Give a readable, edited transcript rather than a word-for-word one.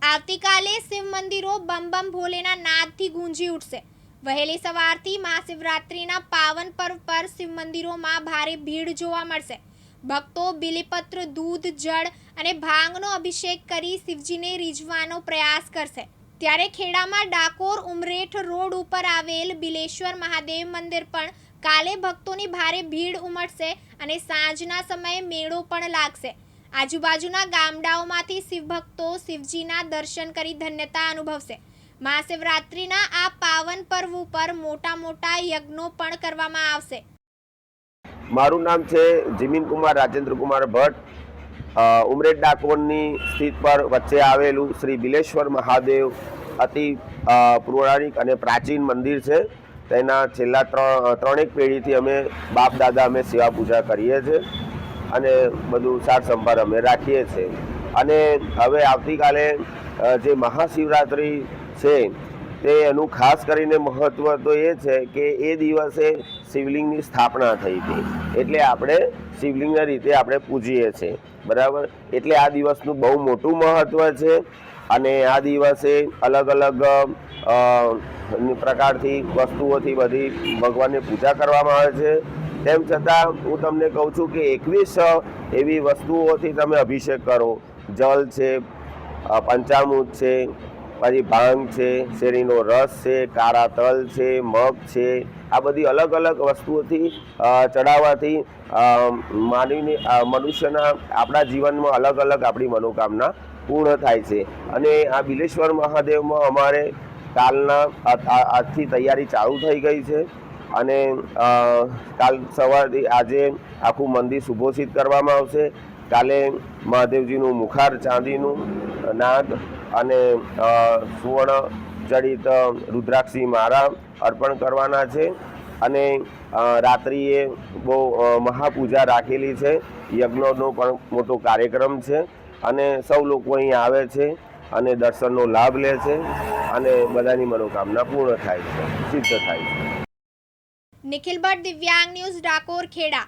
આવતીકાલે શિવ મંદિરો બમ બમ ભોલેના નાદથી ગુંજી ઉઠશે। વહેલી સવારથી મહાશિવરાત્રિના પાવન પર્વ પર શિવ મંદિરોમાં ભારે ભીડ જોવા મળશે। ભક્તો બિલીપત્ર, દૂધ, જળ અને ભાંગનો અભિષેક કરી શિવજીને રીઝવવાનો પ્રયાસ કરશે। ત્યારે ખેડામાં ડાકોર ઉમરેઠ રોડ ઉપર આવેલ બિલેશ્વર મહાદેવ મંદિર પણ કાલે ભક્તોની ભારે ભીડ ઉમટશે અને સાંજના સમયે મેળો પણ લાગશે। આજુબાજુના ગામડાઓમાંથી શિવ ભક્તો શિવજીના દર્શન કરી ધન્યતા અનુભવશે। મહાશિવરાત્રિના આ પાવન પર્વ ઉપર મોટા મોટા યજ્ઞો પણ કરવામાં આવશે। મારું નામ છે જીમીન કુમાર રાજેન્દ્ર કુમાર ભટ્ટ। ઉમરેઠ ડાકોરની સ્થિત પર વચ્ચે આવેલું શ્રી બિલેશ્વર મહાદેવ અતિ પૌરાણિક અને પ્રાચીન મંદિર છે। તેના છેલ્લા ત્રણેક પેઢીથી અમે બાપ દાદા અમે સેવા પૂજા કરીએ છીએ અને બધું સાર સંભાળ અમે રાખીએ છીએ। અને હવે આવતીકાલે જે મહાશિવરાત્રિ છે તે એનું ખાસ કરીને મહત્ત્વ તો એ છે કે એ દિવસે શિવલિંગની સ્થાપના થઈ હતી, એટલે આપણે શિવલિંગના રીતે આપણે પૂજીએ છીએ, બરાબર। એટલે આ દિવસનું બહુ મોટું મહત્ત્વ છે અને આ દિવસે અલગ અલગ પ્રકારથી વસ્તુઓથી બધી ભગવાનની પૂજા કરવામાં આવે છે। તેમ છતાં હું તમને કહું છું કે 21 એવી વસ્તુઓથી તમે અભિષેક કરો। જલ છે, પંચામૃત છે, પછી ભાંગ છે, શેરડીનો રસ છે, કાળા તલ છે, મગ છે, આ બધી અલગ અલગ વસ્તુઓથી ચડાવવાથી માનવીની મનુષ્યના આપણા જીવનમાં અલગ અલગ આપણી મનોકામના પૂર્ણ થાય છે। અને આ બિલેશ્વર મહાદેવમાં અમારે કાલના આજથી તૈયારી ચાલુ થઈ ગઈ છે અને કાલ સવારથી આજે આખું મંદિર સુભોષિત કરવામાં આવશે। કાલે મહાદેવજીનું મુખાર ચાંદીનું નાગ અને સુવર્ણ જડિત રુદ્રાક્ષી માળા અર્પણ કરવાના છે અને રાત્રિએ બહુ મહાપૂજા રાખેલી છે। યજ્ઞનો પણ મોટો કાર્યક્રમ છે અને સૌ લોકો અહીં આવે છે અને દર્શનનો લાભ લે છે અને બધાની મનોકામના પૂર્ણ થાય છે, સિદ્ધ થાય છે। નિખિલ ભટ્ટ, દિવ્યાંગ ન્યૂઝ, ડાકોર, ખેડા।